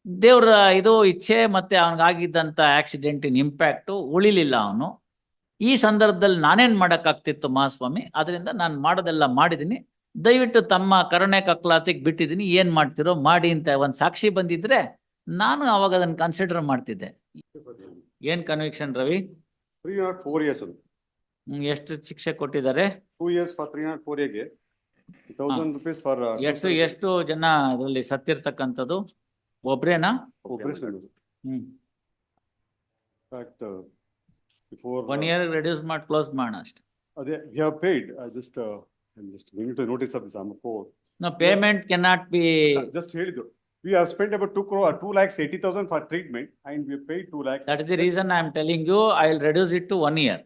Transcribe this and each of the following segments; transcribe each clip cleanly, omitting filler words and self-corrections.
ದೇವ್ರ ಇದು ಇಚ್ಛೆ ಮತ್ತೆ ಅವನಿಗಾಗಿದ್ದಂಥ ಆಕ್ಸಿಡೆಂಟಿನ ಇಂಪ್ಯಾಕ್ಟು ಉಳಿಲಿಲ್ಲ ಅವನು. ಈ ಸಂದರ್ಭದಲ್ಲಿ ನಾನೇನು ಮಾಡೋಕ್ಕಾಗ್ತಿತ್ತು ಮಹಾಸ್ವಾಮಿ, ಅದರಿಂದ ನಾನು ಮಾಡೋದೆಲ್ಲ ಮಾಡಿದ್ದೀನಿ, ದಯವಿಟ್ಟು ತಮ್ಮ ಕರುಣೆ ಕಕ್ಲಾತಿಗೆ ಬಿಟ್ಟಿದ್ದೀನಿ, ಏನು ಮಾಡ್ತಿರೋ ಮಾಡಿ ಅಂತ ಒಂದು ಸಾಕ್ಷಿ ಬಂದಿದ್ರೆ ನಾನು ಅವಾಗ ಅದನ್ನು ಕನ್ಸಿಡರ್ ಮಾಡ್ತಿದ್ದೆ. ಏನು ಕನ್ವಿಕ್ಷನ್ ರವಿ? 304 years. ಎಷ್ಟು ಶಿಕ್ಷೆ ಕೊಟ್ಟಿದ್ದಾರೆ? 2 years for 304 ಗೆ 1000 rupees for ಎಷ್ಟು ಜನ ಅದರಲ್ಲಿ ಸತ್ತಿರ್ತಕ್ಕಂಥದ್ದು? ಒಬ್ರೇನಾ? operation. Fact, before 1 year reduce ಮಾಡಿ ಕ್ಲೋಸ್ ಮಾಡೋಣ ಅಷ್ಟೇ. we have paid. I'm just bringing to notice of this Amco. No, payment cannot be. Just ಹೇಳಿದ್ದು. We have spent about 2,80,000 for treatment and we have paid 2 lakhs. That is the reason I am telling you, I will reduce it to 1 year.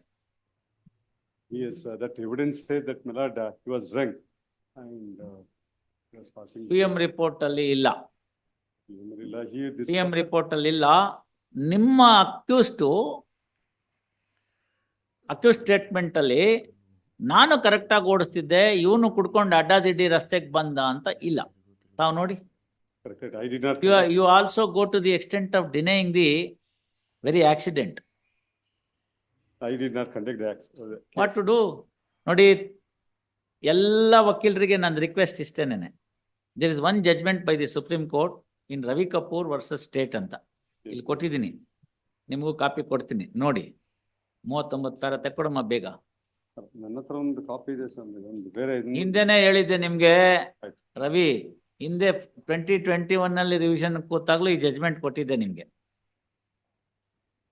Yes, that evidence says that my lord, he was drunk and he was passing. PM report ಅಲ್ಲಿ ಇಲ್ಲ. Here this PM report ಅಲ್ಲಿ ಇಲ್ಲ. ನಿಮ್ಮ accused statement ಅಲ್ಲಿ ನಾನು ಕರೆಕ್ಟಾಗಿ ಓಡಿಸ್ತಿದ್ದೆ, ಇವನು ಕುಡ್ಕೊಂಡು ಅಡ್ಡಾದಿಡ್ಡಿ ರಸ್ತೆಗೆ ಬಂದ ಅಂತ ಇಲ್ಲ. ತಾವು ನೋಡಿ. correct. I did not. You also go to the extent of denying the very accident. I did not conduct the accident. What to do? ನೋಡಿ, ಎಲ್ಲ ವಕೀಲರಿಗೆ ನನ್ನ ರಿಕ್ವೆಸ್ಟ್ ಇಷ್ಟೇನೆ. There is one judgment by the supreme court in Ravi Kapoor versus state ಅಂತ ಇಲ್ಲಿ ಕೊಟ್ಟಿದ್ದೀನಿ, ನಿಮಗೂ copy ಕೊಡ್ತೀನಿ ನೋಡಿ. 39 ಪ್ಯಾರ ತೆಕ್ಕೊಡಮ್ಮ ಬೇಗ. ನನ್ನ ಹತ್ರ ಒಂದು ಕಾಪಿ ಇದೆ ಸರ್, ಬೇರೆ ಹಿಂದೆನೆ ಹೇಳಿದ್ದೆ ನಿಮ್ಗೆ ರವಿ, ಹಿಂದೆ 2021 ನಲ್ಲಿ ರಿವಿಷನ್ ಕೂತಾಗ್ಲೂ ಈ ಜಜ್ಮೆಂಟ್ ಕೊಟ್ಟಿದ್ದೆ ನಿಮ್ಗೆ,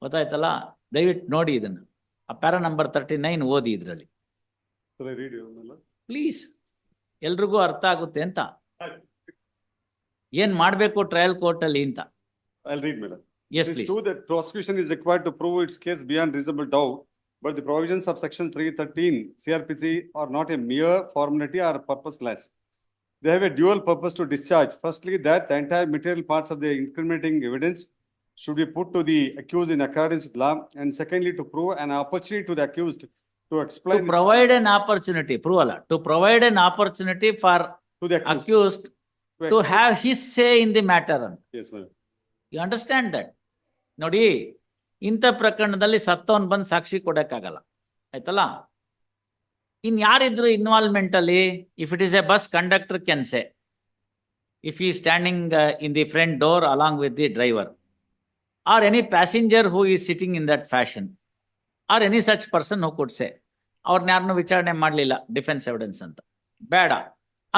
ಗೊತ್ತಾಯ್ತಲ್ಲ? ದಯವಿಟ್ಟು ನೋಡಿ ಇದನ್ನು. ಆ ಪ್ಯಾರ ನಂಬರ್ 39 ಓದಿ ಇದ್ರಲ್ಲಿ ಪ್ಲೀಸ್, ಎಲ್ರಿಗೂ ಅರ್ಥ ಆಗುತ್ತೆ ಅಂತ. ಏನ್ ಮಾಡ್ಬೇಕು ಟ್ರಯಲ್ ಕೋರ್ಟ್ ಅಲ್ಲಿ ಅಂತ. I'll read, madam. Yes, It is please. true that prosecution is required to prove its case beyond reasonable doubt, but the provisions of section 313 CRPC are not a mere formality or purposeless. They have a dual purpose to discharge. Firstly, that the entire material parts of the incriminating evidence should be put to the accused in accordance with law, and secondly, to prove an opportunity to the accused to explain. To provide an opportunity, prove ಅಲ್ಲ, to provide an opportunity for to the accused to have his say in the matter. Yes, madam. You understand that? ನೋಡಿ, ಇಂಥ ಪ್ರಕರಣದಲ್ಲಿ ಸತ್ತವನ್ ಬಂದು ಸಾಕ್ಷಿ ಕೊಡಕ್ಕಾಗಲ್ಲ, ಆಯ್ತಲ್ಲ? ಇನ್ ಯಾರಿದ್ರು ಇನ್ವಾಲ್ವ್ಮೆಂಟ್ ಅಲ್ಲಿ? If it is a bus conductor can say, if he standing in the front door along with the driver, are any passenger who is sitting in that fashion, are any such person who could say. ಅವ್ರನ್ನ ಯಾರನ್ನು ವಿಚಾರಣೆ ಮಾಡಲಿಲ್ಲ, defence evidence ಅಂತ ಬೇಡ.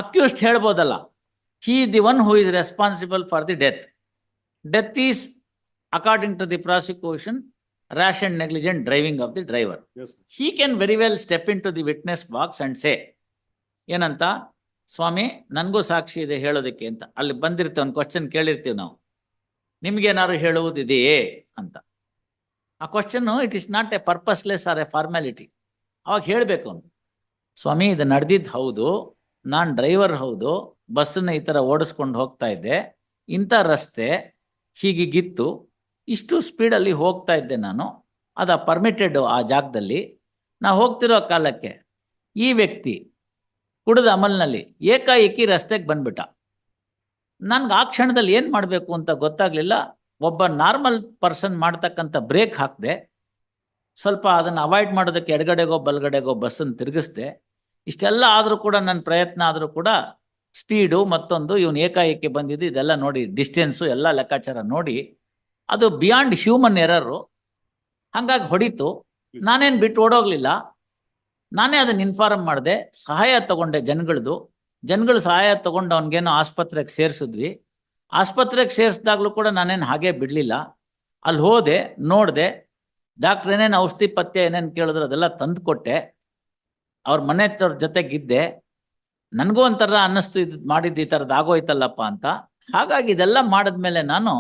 Accused ಹೇಳ್ಬೋದಲ್ಲ, he the one who is responsible for the death. Death is, according to the prosecution, rash and negligent driving of the driver. Yes. He can very well step into the witness box and say, ಏನಂತ, ಸ್ವಾಮಿ ನನಗೂ ಸಾಕ್ಷಿ ಇದೆ ಹೇಳೋದಕ್ಕೆ ಅಂತ. ಅಲ್ಲಿ ಬಂದಿರ್ತೀವಿ, ಒಂದು question ಕೇಳಿರ್ತೀವಿ ನಾವು, ನಿಮ್ಗೇನಾದ್ರು ಹೇಳುವುದಿದೆಯೇ ಅಂತ. ಆ question it is not a purposeless or a formality. ಅವಾಗ ಹೇಳಬೇಕು ಅವನು, ಸ್ವಾಮಿ ಇದು ನಡೆದಿದ್ದು ಹೌದು, ನಾನು ಡ್ರೈವರ್ ಹೌದು, ಬಸ್ಸನ್ನ ಈ ಥರ ಓಡಿಸ್ಕೊಂಡು ಹೋಗ್ತಾ ಇದ್ದೆ, ಇಂಥ ರಸ್ತೆ ಹೀಗಿಗಿತ್ತು, ಇಷ್ಟು ಸ್ಪೀಡಲ್ಲಿ ಹೋಗ್ತಾ ಇದ್ದೆ ನಾನು, ಅದು ಪರ್ಮಿಟೆಡ್ ಆ ಜಾಗದಲ್ಲಿ. ನಾ ಹೋಗ್ತಿರೋ ಕಾಲಕ್ಕೆ ಈ ವ್ಯಕ್ತಿ ಕುಡಿದ ಅಮಲ್ನಲ್ಲಿ ಏಕಾಏಕಿ ರಸ್ತೆಗೆ ಬಂದ್ಬಿಟ್ಟ. ನನ್ಗೆ ಆ ಕ್ಷಣದಲ್ಲಿ ಏನು ಮಾಡಬೇಕು ಅಂತ ಗೊತ್ತಾಗಲಿಲ್ಲ. ಒಬ್ಬ ನಾರ್ಮಲ್ ಪರ್ಸನ್ ಮಾಡ್ತಕ್ಕಂಥ ಬ್ರೇಕ್ ಹಾಕಿದೆ, ಸ್ವಲ್ಪ ಅದನ್ನು ಅವಾಯ್ಡ್ ಮಾಡೋದಕ್ಕೆ ಎಡಗಡೆಗೋ ಬಲಗಡೆಗೋ ಬಸ್ಸನ್ನು ತಿರುಗಿಸ್ದೆ. ಇಷ್ಟೆಲ್ಲ ಆದರೂ ಕೂಡ ನನ್ನ ಪ್ರಯತ್ನ ಆದರೂ ಕೂಡ ಸ್ಪೀಡು ಮತ್ತೊಂದು ಇವನು ಏಕಾಏಕಿ ಬಂದಿದ್ದು ಇದೆಲ್ಲ ನೋಡಿ, ಡಿಸ್ಟೆನ್ಸು ಎಲ್ಲ ಲೆಕ್ಕಾಚಾರ ನೋಡಿ, ಅದು ಬಿಯಾಂಡ್ ಹ್ಯೂಮನ್ ಎರರು. ಹಾಗಾಗಿ ಹೊಡಿತು. ನಾನೇನು ಬಿಟ್ಟು ಓಡೋಗ್ಲಿಲ್ಲ, ನಾನೇ ಅದನ್ನು ಇನ್ಫಾರ್ಮ್ ಮಾಡಿದೆ, ಸಹಾಯ ತಗೊಂಡೆ ಜನಗಳ ಸಹಾಯ ತಗೊಂಡು ಅವನಿಗೇನೋ ಆಸ್ಪತ್ರೆಗೆ ಸೇರಿಸಿದ್ವಿ. ಆಸ್ಪತ್ರೆಗೆ ಸೇರಿಸಿದಾಗಲೂ ಕೂಡ ನಾನೇನು ಹಾಗೆ ಬಿಡಲಿಲ್ಲ. ಅಲ್ಲಿ ಹೋದೆ, ನೋಡಿದೆ, ಡಾಕ್ಟ್ರ್ ಏನೇನು ಔಷಧಿ ಪಥ್ಯ ಏನೇನು ಕೇಳಿದ್ರು ಅದೆಲ್ಲ ತಂದು ಕೊಟ್ಟೆ. ಅವ್ರ ಮನೆಯವ್ರ ಜೊತೆಗಿದ್ದೆ. ನನಗೂ ಒಂಥರ ಅನ್ನಿಸ್ತು, ಇದು ಮಾಡಿದ್ದು ಈ ಥರದ್ದು ಆಗೋಯ್ತಲ್ಲಪ್ಪ ಅಂತ. ಹಾಗಾಗಿ ಇದೆಲ್ಲ ಮಾಡಿದ್ಮೇಲೆ ನಾನು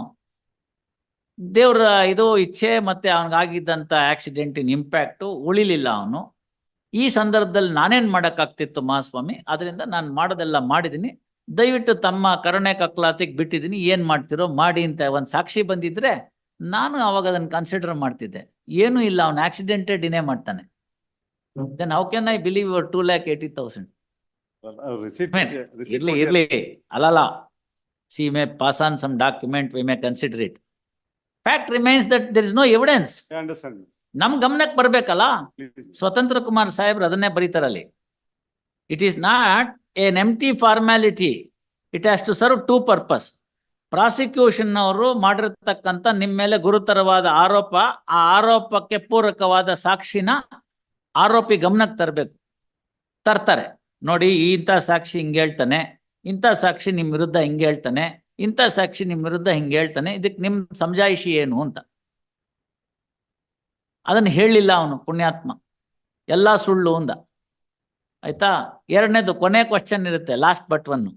ದೇವ್ರ ಇದು ಇಚ್ಛೆ ಮತ್ತೆ ಅವನಿಗಾಗಿದ್ದಂಥ ಆಕ್ಸಿಡೆಂಟಿನ ಇಂಪ್ಯಾಕ್ಟು ಉಳಿಲಿಲ್ಲ ಅವನು. ಈ ಸಂದರ್ಭದಲ್ಲಿ ನಾನೇನು ಮಾಡೋಕ್ಕಾಗ್ತಿತ್ತು ಮಹಾಸ್ವಾಮಿ, ಅದರಿಂದ ನಾನು ಮಾಡೋದೆಲ್ಲ ಮಾಡಿದ್ದೀನಿ, ದಯವಿಟ್ಟು ತಮ್ಮ ಕರುಣೆ ಕಕ್ಲಾತಿಗೆ ಬಿಟ್ಟಿದ್ದೀನಿ, ಏನು ಮಾಡ್ತಿರೋ ಮಾಡಿ ಅಂತ ಒಂದು ಸಾಕ್ಷಿ ಬಂದಿದ್ರೆ ನಾನು ಅವಾಗ ಅದನ್ನು ಕನ್ಸಿಡರ್ ಮಾಡ್ತಿದ್ದೆ. ಏನೂ ಇಲ್ಲ, ಅವನು ಆಕ್ಸಿಡೆಂಟೇ ಡಿನೇ ಮಾಡ್ತಾನೆ. Then how can I believe 2,80,000? ಇರ್ಲಿ ಅಲ್ಲಲ್ಲ, see may pass on some document, we may consider it. Fact remains that there is no evidence. I understand. ನಮ್ ಗಮನಕ್ಕೆ ಬರ್ಬೇಕಲ್ಲ. Please. ಸ್ವತಂತ್ರ ಕುಮಾರ್ ಸಾಹೇಬ್ರು ಅದನ್ನೇ ಬರೀತಾರಲ್ಲಿ. It is not an empty formality, it has to serve two purpose. Prosecution ಅವರು ಮಾಡಿರ್ತಕ್ಕಂಥ ನಿಮ್ಮ ಮೇಲೆ ಗುರುತರವಾದ ಆರೋಪ, ಆ ಆರೋಪಕ್ಕೆ ಪೂರಕವಾದ ಸಾಕ್ಷಿನ ಆರೋಪಿ ಗಮನಕ್ಕೆ ತರಬೇಕು. ತರ್ತಾರೆ. ನೋಡಿ, ಇಂಥ ಸಾಕ್ಷಿ ಹಿಂಗೆ ಹೇಳ್ತಾನೆ, ಇಂಥ ಸಾಕ್ಷಿ ನಿಮ್ಮ ವಿರುದ್ಧ ಹಿಂಗೆ ಹೇಳ್ತಾನೆ, ಇಂಥ ಸಾಕ್ಷಿ ನಿಮ್ಮ ವಿರುದ್ಧ ಹಿಂಗೆ ಹೇಳ್ತಾನೆ, ಇದಕ್ಕೆ ನಿಮ್ಮ ಸಮಜಾಯಿಷಿ ಏನು ಅಂತ. ಅದನ್ನು ಹೇಳಲಿಲ್ಲ ಅವನು, ಪುಣ್ಯಾತ್ಮ. ಎಲ್ಲ ಸುಳ್ಳು ಅಂದ. ಆಯ್ತಾ. ಎರಡನೇದು ಕೊನೆ ಕ್ವಶನ್ ಇರುತ್ತೆ, ಲಾಸ್ಟ್ ಬಟ್ ಒನ್.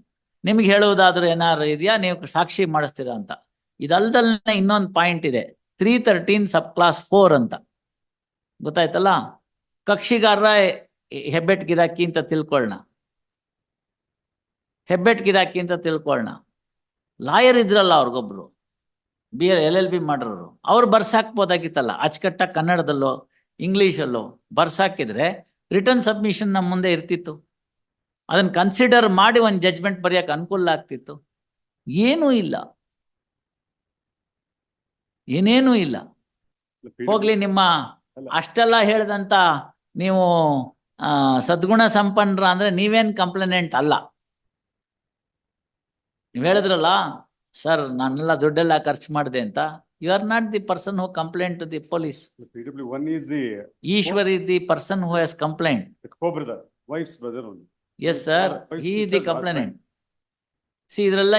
ನಿಮ್ಗೆ ಹೇಳುವುದಾದ್ರೂ ಏನಾದ್ರು ಇದೆಯಾ, ನೀವು ಸಾಕ್ಷಿ ಮಾಡಿಸ್ತೀರಾ ಅಂತ. ಇದಲ್ದಲ್ಲೇ ಇನ್ನೊಂದು ಪಾಯಿಂಟ್ ಇದೆ, 313 ಸಬ್ ಕ್ಲಾಸ್ 4 ಅಂತ. ಗೊತ್ತಾಯ್ತಲ್ಲ. ಕಕ್ಷಿಗಾರ ಹೆಬ್ಬೆಟ್ ಗಿರಾಕಿ ಅಂತ ತಿಳ್ಕೊಳ್ಳೋಣ. ಹೆಬ್ಬೆಟ್ ಗಿರಾಕಿ ಅಂತ ತಿಳ್ಕೊಳ್ಳೋಣ. ಲಾಯರ್ ಇದ್ರಲ್ಲ ಅವ್ರಿಗೊಬ್ರು, LLB ಮಾಡಿರೋರು, ಅವ್ರು ಬರ್ಸಾಕ್ಬೋದಾಗಿತ್ತಲ್ಲ ಅಚ್ಚುಕಟ್ಟಾಗಿ ಕನ್ನಡದಲ್ಲೋ ಇಂಗ್ಲೀಷಲ್ಲೋ ಬರ್ಸಾಕಿದ್ರೆ ರಿಟರ್ನ್ ಸಬ್ಮಿಷನ್ ನಮ್ಮ ಮುಂದೆ ಇರ್ತಿತ್ತು. ಅದನ್ನ ಕನ್ಸಿಡರ್ ಮಾಡಿ ಒಂದು ಜಜ್ಮೆಂಟ್ ಬರೆಯಕ್ಕೆ ಅನುಕೂಲ ಆಗ್ತಿತ್ತು. ಏನೂ ಇಲ್ಲ, ಏನೇನೂ ಇಲ್ಲ. ಹೋಗ್ಲಿ, ನಿಮ್ಮ ಅಷ್ಟೆಲ್ಲ ಹೇಳ್ದಂತ ನೀವು ಸದ್ಗುಣ ಸಂಪನ್ನರ ಅಂದ್ರೆ ನೀವೇನ್ ಕಂಪ್ಲೇನೆಂಟ್ ಅಲ್ಲ. ನೀವು ಹೇಳಿದ್ರಲ್ಲ ಸರ್ ನಾನೆಲ್ಲ ದುಡ್ಡೆಲ್ಲ ಖರ್ಚು ಮಾಡಿದೆ ಅಂತ. You are not the person who complaint to the police. PW1 is the Ishwar is the person who has complained. co-brother, wife's brother only. Yes sir, he is the complainant. See, ಇದರೆಲ್ಲ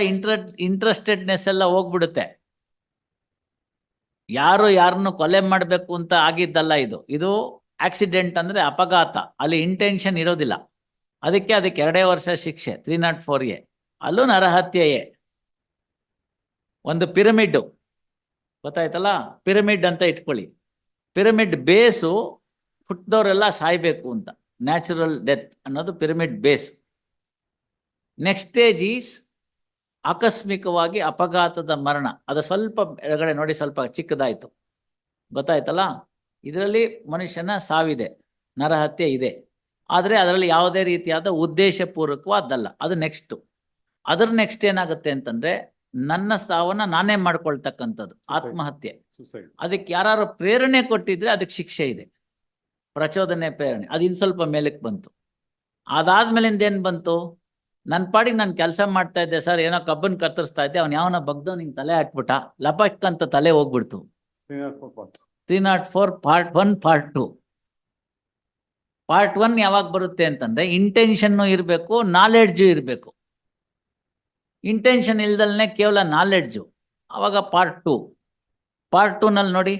ಇಂಟ್ರೆಸ್ಟೆಡ್ನೆಸ್ ಎಲ್ಲ ಹೋಗ್ಬಿಡುತ್ತೆ. ಯಾರು ಯಾರನ್ನು ಕೊಲೆ ಮಾಡಬೇಕು ಅಂತ ಆಗಿದ್ದಲ್ಲ ಇದು. ಇದು ಆಕ್ಸಿಡೆಂಟ್ ಅಂದ್ರೆ ಅಪಘಾತ, ಅಲ್ಲಿ ಇಂಟೆನ್ಷನ್ ಇರೋದಿಲ್ಲ. ಅದಕ್ಕೆ 2 ವರ್ಷ ಶಿಕ್ಷೆ 304A. ಅಲ್ಲೂ ನರಹತ್ಯೆಯೇ. ಒಂದು ಪಿರಮಿಡ್ ಗೊತ್ತಾಯ್ತಲ್ಲ, ಪಿರಮಿಡ್ ಅಂತ ಇಟ್ಕೊಳ್ಳಿ. ಪಿರಮಿಡ್ ಬೇಸು ಹುಟ್ಟಿದವರೆಲ್ಲ ಸಾಯ್ಬೇಕು ಅಂತ, ನ್ಯಾಚುರಲ್ ಡೆತ್ ಅನ್ನೋದು pyramid base. Next stage is ಆಕಸ್ಮಿಕವಾಗಿ ಅಪಘಾತದ ಮರಣ. ಅದು ಸ್ವಲ್ಪ ಎಡಗಡೆ ನೋಡಿ, ಸ್ವಲ್ಪ ಚಿಕ್ಕದಾಯ್ತು. ಗೊತ್ತಾಯ್ತಲ್ಲ. ಇದರಲ್ಲಿ ಮನುಷ್ಯನ ಸಾವಿದೆ, ನರಹತ್ಯೆ ಇದೆ. ಆದರೆ ಅದರಲ್ಲಿ ಯಾವುದೇ ರೀತಿಯಾದ ಉದ್ದೇಶಪೂರ್ವಕವಾದಲ್ಲ. ಅದು ನೆಕ್ಸ್ಟು. ಅದರ ನೆಕ್ಸ್ಟ್ ಏನಾಗುತ್ತೆ ಅಂತಂದ್ರೆ, ನನ್ನ ಸಾವನ್ನ ನಾನೇ ಮಾಡ್ಕೊಳ್ತಕ್ಕಂಥದ್ದು, ಆತ್ಮಹತ್ಯೆ. ಅದಕ್ಕೆ ಯಾರು ಪ್ರೇರಣೆ ಕೊಟ್ಟಿದ್ರೆ ಅದಕ್ಕೆ ಶಿಕ್ಷೆ ಇದೆ, ಪ್ರಚೋದನೆ, ಪ್ರೇರಣೆ. ಅದು ಇನ್ನು ಸ್ವಲ್ಪ ಮೇಲಕ್ಕೆ ಬಂತು. ಅದಾದ್ಮೇಲಿಂದ ಏನು ಬಂತು, ನನ್ನ ಪಾಡಿಗೆ ನಾನು ಕೆಲಸ ಮಾಡ್ತಾ ಇದ್ದೆ ಸರ್, ಏನೋ ಕಬ್ಬನ್ ಕತ್ತರಿಸ್ತಾ ಇದ್ದೆ, ಅವ್ನು ಯಾವನ ಬಗ್ದೋ ನಿಂಗೆ ತಲೆ ಹಾಕ್ಬಿಟ್ಟ, ಲಪಕ್ಕಂತ ತಲೆ ಹೋಗ್ಬಿಡ್ತು. 304 ಪಾರ್ಟ್ 1 ಪಾರ್ಟ್ 2. ಪಾರ್ಟ್ 1 ಯಾವಾಗ ಬರುತ್ತೆ ಅಂತಂದ್ರೆ, ಇಂಟೆನ್ಷನ್ನು ಇರಬೇಕು, ನಾಲೆಡ್ಜು ಇರಬೇಕು. ಇಂಟೆನ್ಷನ್ ಇಲ್ದಲ್ನೇ ಕೇವಲ ನಾಲೆಡ್ಜು, ಅವಾಗ ಪಾರ್ಟ್ 2. ಪಾರ್ಟ್ 2 ನಲ್ಲಿ ನೋಡಿ,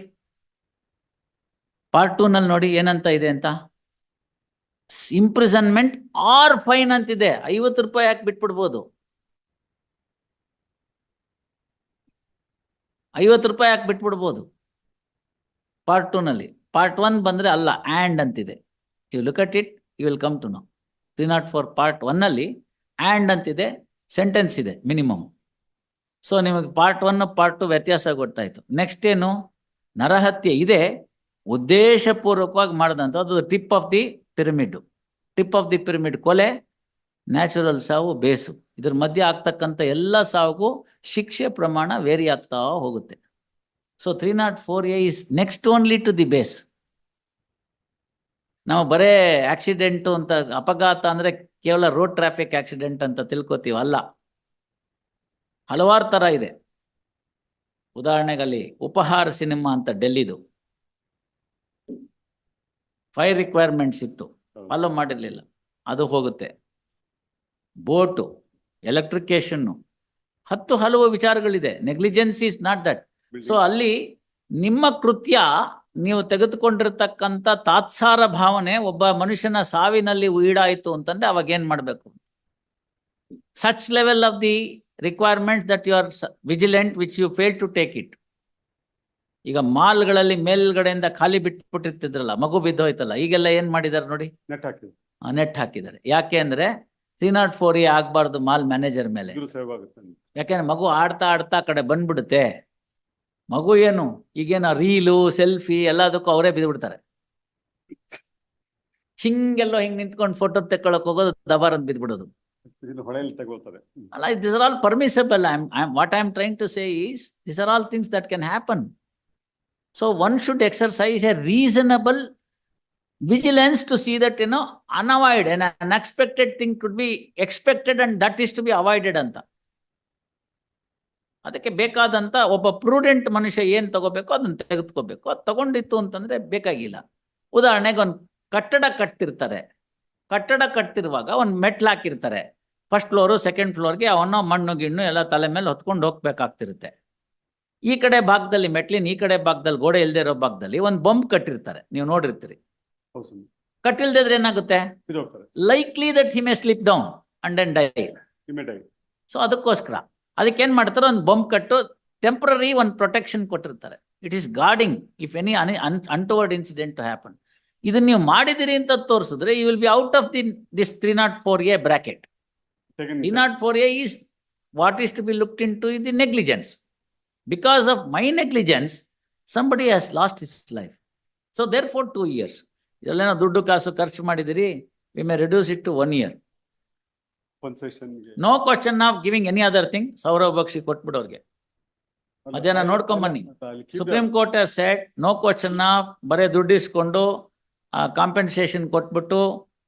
ಪಾರ್ಟ್ 2 ನಲ್ಲಿ ನೋಡಿ ಏನಂತ ಇದೆ ಅಂತ. ಇಂಪ್ರಿಸನ್ಮೆಂಟ್ ಆರ್ ಫೈನ್ ಅಂತಿದೆ. 50 ರೂಪಾಯಿ ಯಾಕೆ ಬಿಟ್ಬಿಡ್ಬೋದು, 50 ರೂಪಾಯಿ ಯಾಕೆ ಬಿಟ್ಬಿಡ್ಬೋದು ಪಾರ್ಟ್ 2 ನಲ್ಲಿ. ಪಾರ್ಟ್ 1 ಬಂದ್ರೆ ಅಲ್ಲ, ಆ್ಯಂಡ್ ಅಂತಿದೆ. You look at it, you will come to know. 304 part 1 ನಲ್ಲಿ ಆ್ಯಂಡ್ ಅಂತಿದೆ, ಸೆಂಟೆನ್ಸ್ ಇದೆ ಮಿನಿಮಮ್. ಸೊ ನಿಮಗೆ ಪಾರ್ಟ್ 1 ಪಾರ್ಟ್ 2 ವ್ಯತ್ಯಾಸ ಗೊತ್ತಾಯ್ತು. ನೆಕ್ಸ್ಟ್ ಏನು, ನರಹತ್ಯೆ ಇದೆ, ಉದ್ದೇಶಪೂರ್ವಕವಾಗಿ ಮಾಡಿದಂಥ, ಅದು tip of the pyramid. Tip of the pyramid ಕೊಲೆ, ನ್ಯಾಚುರಲ್ ಸಾವು, ಬೇಸು. ಇದ್ರ ಮಧ್ಯೆ ಆಗ್ತಕ್ಕಂಥ ಎಲ್ಲ ಸಾವಿಗೂ ಶಿಕ್ಷೆ ಪ್ರಮಾಣ ವೇರಿ ಆಗ್ತಾ ಹೋಗುತ್ತೆ. So 304A is next only to the base. ನಾವು ಬರೇ ಆಕ್ಸಿಡೆಂಟು ಅಂತ, ಅಪಘಾತ ಅಂದ್ರೆ ಕೇವಲ ರೋಡ್ ಟ್ರಾಫಿಕ್ ಆಕ್ಸಿಡೆಂಟ್ ಅಂತ ತಿಳ್ಕೊತೀವಿ, ಅಲ್ಲ. ಹಲವಾರು ಥರ ಇದೆ. ಉದಾಹರಣೆಗಲ್ಲಿ ಉಪಹಾರ ಸಿನಿಮಾ ಅಂತ ಡೆಲ್ಲಿದು 5 ರಿಕ್ವೈರ್ಮೆಂಟ್ಸ್ ಇತ್ತು, ಫಾಲೋ ಮಾಡಿರಲಿಲ್ಲ, ಅದು ಹೋಗುತ್ತೆ. ಬೋಟು, ಎಲೆಕ್ಟ್ರಿಕೇಶನ್ನು, ಹಲವು ವಿಚಾರಗಳಿದೆ. Negligence is not that. So ಅಲ್ಲಿ ನಿಮ್ಮ ಕೃತ್ಯ, ನೀವು ತೆಗೆದುಕೊಂಡಿರ್ತಕ್ಕಂಥ ತಾತ್ಸಾರ ಭಾವನೆ ಒಬ್ಬ ಮನುಷ್ಯನ ಸಾವಿನಲ್ಲಿ ಈಡಾಯಿತು ಅಂತಂದ್ರೆ ಅವಾಗ ಏನ್ ಮಾಡಬೇಕು. Such level of the requirement that you are vigilant which you fail to take it. ಈಗ ಮಾಲ್ಗಳಲ್ಲಿ ಮೇಲ್ಗಡೆಯಿಂದ ಖಾಲಿ ಬಿಟ್ಬಿಟ್ಟಿರ್ತಿದ್ರಲ್ಲ, ಮಗು ಬಿದ್ದೋಯ್ತಲ್ಲ, ಈಗೆಲ್ಲ ಏನ್ ಮಾಡಿದಾರೆ ನೋಡಿ, ನೆಟ್ ಹಾಕಿದ್ದಾರೆ. ಯಾಕೆ ಅಂದ್ರೆ 304A ಆಗ್ಬಾರ್ದು ಮಾಲ್ ಮ್ಯಾನೇಜರ್ ಮೇಲೆ. ಯಾಕೆಂದ್ರೆ ಮಗು ಆಡ್ತಾ ಆಡ್ತಾ ಕಡೆ ಬಂದ್ಬಿಡುತ್ತೆ. ಮಗು ಏನು ಈಗೇನ ರೀಲು, ಸೆಲ್ಫಿ ಎಲ್ಲದಕ್ಕೂ ಅವರೇ ಬಿದ್ಬಿಡ್ತಾರೆ. ಹಿಂಗೆಲ್ಲೋ ಹಿಂಗ್ ನಿಂತ್ಕೊಂಡು ಫೋಟೋ ತೆಕ್ಕೊಳಕ್ ಹೋಗೋದು, ದಬಾರ್ ಅಂತ ಬಿದ್ಬಿಡೋದು. ಇದು ಹೊಳೆಯಲ್ಲಿ ತಗೊಳ್ತಾರೆ. These are all permissible. What I'm trying to say is, these are all things that can happen. So one should exercise a reasonable vigilance to see that, unavoided, and an unexpected thing could be expected and that is to be avoided ಅಂತ. ಅದಕ್ಕೆ ಬೇಕಾದಂತ ಒಬ್ಬ prudent ಮನುಷ್ಯ ಏನ್ ತಗೋಬೇಕು ಅದನ್ನ ತೆಗೆದುಕೋಬೇಕು. ಅದು ತಗೊಂಡಿತ್ತು ಅಂತಂದ್ರೆ ಬೇಕಾಗಿಲ್ಲ. ಉದಾಹರಣೆಗೆ ಒಂದು ಕಟ್ಟಡ ಕಟ್ತಿರುವಾಗ ಒಂದು ಮೆಟ್ಲು ಹಾಕಿರ್ತಾರೆ. ಫಸ್ಟ್ ಫ್ಲೋರು ಸೆಕೆಂಡ್ ಫ್ಲೋರ್ಗೆ ಅವನ್ನ ಮಣ್ಣು ಗಿಣ್ಣು ಎಲ್ಲ ತಲೆ ಮೇಲೆ ಹೊತ್ಕೊಂಡು ಹೋಗ್ಬೇಕಾಗ್ತಿರುತ್ತೆ. ಈ ಕಡೆ ಭಾಗದಲ್ಲಿ ಮೆಟ್ಲಿನ ಈ ಕಡೆ ಭಾಗದಲ್ಲಿ ಗೋಡೆ ಇಲ್ದೇ ಇರೋ ಭಾಗದಲ್ಲಿ ಒಂದು ಬಂಪ್ ಕಟ್ಟಿರ್ತಾರೆ, ನೀವು ನೋಡಿರ್ತೀರಿ. ಕಟ್ಟಿಲ್ದಿದ್ರೆ ಏನಾಗುತ್ತೆ? Likely that he may slip down and then die. So ಅದಕ್ಕೋಸ್ಕರ ಅದಕ್ಕೆ ಏನ್ ಮಾಡ್ತಾರೆ, ಒಂದು ಬಂಪ್ ಕಟ್ಟು ಟೆಂಪರರಿ ಒಂದು ಪ್ರೊಟೆಕ್ಷನ್ ಕೊಟ್ಟಿರ್ತಾರೆ. It is guarding if any untoward incident to happen. ಇದನ್ನ ನೀವು ಮಾಡಿದಿರಿ ಅಂತ ತೋರಿಸಿದ್ರೆ you will be out of this 304A bracket. 304A is what is to be looked into is the negligence. Because of my negligence, somebody has lost his life. So therefore 2 years. ಇದೆಲ್ಲ ದುಡ್ಡು ಕಾಸು ಖರ್ಚು ಮಾಡಿದಿರಿ, we may reduce it to 1 year. No question of giving any other thing. Sourav Bakshi ಕೊಟ್ಬಿಡೋರ್ಗೆ ಮಧ್ಯಾಹ್ನ ನೋಡ್ಕೊಂಬನ್ನಿ. Supreme court has said no question of ಬರೇ ದುಡ್ಡು ಇಸ್ಕೊಂಡು ಕಾಂಪೆನ್ಸೇಷನ್ ಕೊಟ್ಬಿಟ್ಟು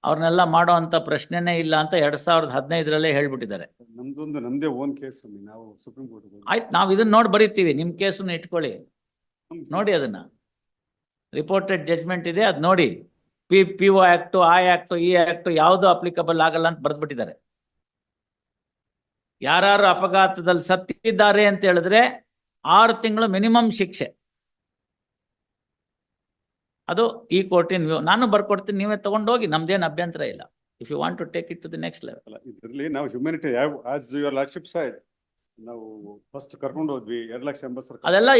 ಅವ್ರನ್ನೆಲ್ಲ ಮಾಡೋ ಅಂತ ಪ್ರಶ್ನೆನೇ ಇಲ್ಲ ಅಂತ 2015 ಹೇಳ್ಬಿಟ್ಟಿದ್ದಾರೆ. ನಮ್ದೇ ಓನ್ ಕೇಸ್ ನಾವು ಸುಪ್ರೀಂ ಕೋರ್ಟ್. ಆಯ್ತು, ನಾವು ಇದನ್ನ ನೋಡಿ ಬರೀತೀವಿ, ನಿಮ್ ಕೇಸನ್ನ ಇಟ್ಕೊಳ್ಳಿ, ನೋಡಿ ಅದನ್ನ. ರಿಪೋರ್ಟೆಡ್ ಜಡ್ಜ್ಮೆಂಟ್ ಇದೆ, ಅದ್ ನೋಡಿ. PO ಆಕ್ಟ್, ಆ ಆಕ್ಟ್, ಈ ಆಕ್ಟ್ ಯಾವುದು ಅಪ್ಲಿಕಬಲ್ ಆಗಲ್ಲ ಅಂತ ಬರೆದ್ಬಿಟ್ಟಿದ್ದಾರೆ. ಯಾರು ಅಪಘಾತದಲ್ಲಿ ಸತ್ತಿದ್ದಾರೆ ಅಂತ ಹೇಳಿದ್ರೆ 6 ತಿಂಗಳು ಮಿನಿಮಮ್ ಶಿಕ್ಷೆ. ಅದು ಈ ಕೋರ್ಟಿನ ವ್ಯೂ. ನಾನು ಬರ್ಕೊಡ್ತೀನಿ, ನೀವೇ ತಗೊಂಡೋಗಿ, ನಮ್ದೇನು ಅಭ್ಯಂತರ ಇಲ್ಲ. If you want to take it to the next level. ಇದರಲ್ಲಿ ನಾವು humanity as your lordship side ನಾವು ಫಸ್ಟ್ ಕರ್ಕೊಂಡು ಹೋದ್ವಿ 2,80,000. ಅದೆಲ್ಲ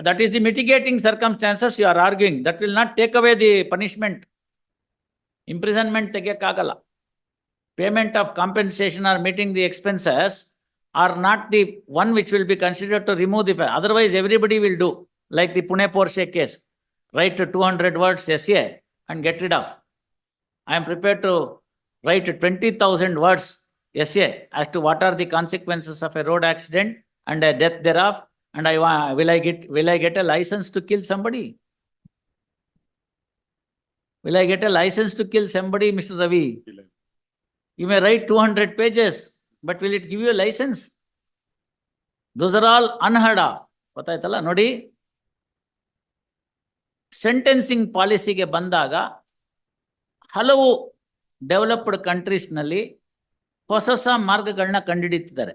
that is the mitigating circumstances you are arguing. That will not take away the punishment. Imprisonment ತೆಗಿಯಕ್ಕಾಗಲ್ಲ. Payment of compensation or meeting the expenses are not the one which will be considered to remove the. Otherwise everybody will do like the Pune Porsche case. Write 200 words SA and get rid of. I am prepared to write 20,000 words SA as to what are the consequences of a road accident and a death thereof, and will I get a license to kill somebody? Will I get a license to kill somebody, Mr. Ravi? You may write 200 pages, but will it give you a license? Those are all unheard of. ಗೊತ್ತಾಯ್ತಲ್ಲ ನೋಡಿ. Sentencing ಪಾಲಿಸಿಗೆ ಬಂದಾಗ ಹಲವು developed ಕಂಟ್ರೀಸ್ನಲ್ಲಿ ಹೊಸ ಮಾರ್ಗಗಳನ್ನ ಕಂಡುಹಿಡಿತಿದ್ದಾರೆ.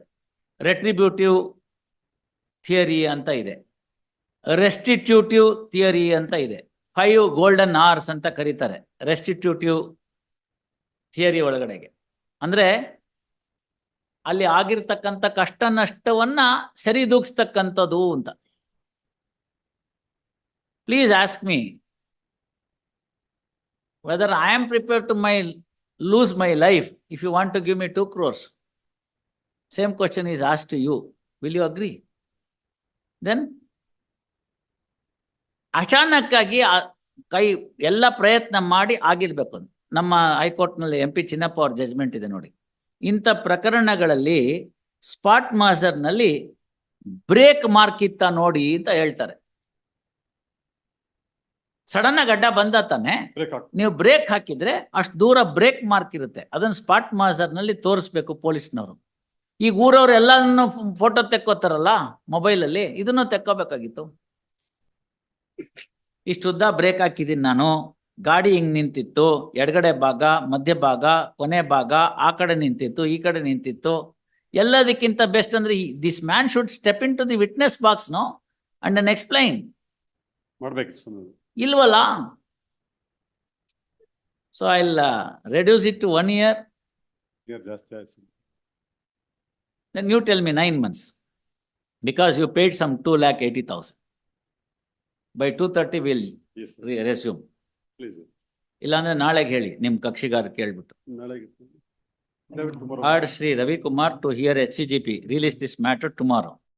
ರೆಟ್ರಿಬ್ಯೂಟಿವ್ theory ಅಂತ ಇದೆ, ರೆಸ್ಟಿಟ್ಯೂಟಿವ್ theory ಅಂತ ಇದೆ, 5 golden hours ಅಂತ ಕರೀತಾರೆ ರೆಸ್ಟಿಟ್ಯೂಟಿವ್ ಥಿಯರಿ ಒಳಗಡೆಗೆ. ಅಂದ್ರೆ ಅಲ್ಲಿ ಆಗಿರ್ತಕ್ಕಂಥ ಕಷ್ಟ ನಷ್ಟವನ್ನ ಸರಿದೂಗಿಸ್ತಕ್ಕಂಥದ್ದು ಅಂತ. Please ask me whether I am prepared to lose my life if you want to give me 2 crores. Same question is asked to you. Will you agree? Then ಅಚಾನಕ್ಕಾಗಿ ಕೈ ಎಲ್ಲ ಪ್ರಯತ್ನ ಮಾಡಿ ಆಗಿರ್ಬೇಕು. ನಮ್ಮ ಹೈಕೋರ್ಟ್ನಲ್ಲಿ MP ಚಿನ್ನಪ್ಪ ಅವ್ರ ಜಜ್ಮೆಂಟ್ ಇದೆ ನೋಡಿ. ಇಂಥ ಪ್ರಕರಣಗಳಲ್ಲಿ ಸ್ಪಾಟ್ ಮಾಸ್ಟರ್ನಲ್ಲಿ ಬ್ರೇಕ್ ಮಾರ್ಕ್ ಇತ್ತ ನೋಡಿ ಅಂತ ಹೇಳ್ತಾರೆ. ಸಡನ್ ಆಗಿ ಅಡ್ಡ ಬಂದ ತಾನೆ, ನೀವು ಬ್ರೇಕ್ ಹಾಕಿದ್ರೆ ಅಷ್ಟು ದೂರ ಬ್ರೇಕ್ ಮಾರ್ಕ್ ಇರುತ್ತೆ. ಅದನ್ನ ಸ್ಪಾಟ್ ಮಾಸ್ಟರ್ನಲ್ಲಿ ತೋರಿಸ್ಬೇಕು ಪೊಲೀಸ್ನವರು. ಈಗ ಊರವ್ರು ಎಲ್ಲಾನು ಫೋಟೋ ತೆಕ್ಕೋತಾರಲ್ಲ ಮೊಬೈಲಲ್ಲಿ, ಇದನ್ನು ತೆಕ್ಕೋಬೇಕಾಗಿತ್ತು. ಇಷ್ಟುದ್ದ ಬ್ರೇಕ್ ಹಾಕಿದ್ದೀನಿ ನಾನು, ಗಾಡಿ ಹಿಂಗ್ ನಿಂತಿತ್ತು, ಎಡಗಡೆ ಭಾಗ, ಮಧ್ಯ ಭಾಗ, ಕೊನೆ ಭಾಗ, ಆ ಕಡೆ ನಿಂತಿತ್ತು, ಈ ಕಡೆ ನಿಂತಿತ್ತು. ಎಲ್ಲದಕ್ಕಿಂತ ಬೆಸ್ಟ್ ಅಂದ್ರೆ this man should step into the witness box no and then explain ಇಲ್ವಲ್ಲ. So I will reduce it to 1 year. Then you tell me 9 months because you paid some 2,80,000. By 2:30 we'll resume. ಇಲ್ಲಾಂದ್ರೆ ನಾಳೆಗೆ ಹೇಳಿ ನಿಮ್ ಕಕ್ಷಿಗಾರ ಕೇಳ್ಬಿಟ್ಟು. Heard Shri Ravi Kumar to hear HCGP release this matter tomorrow.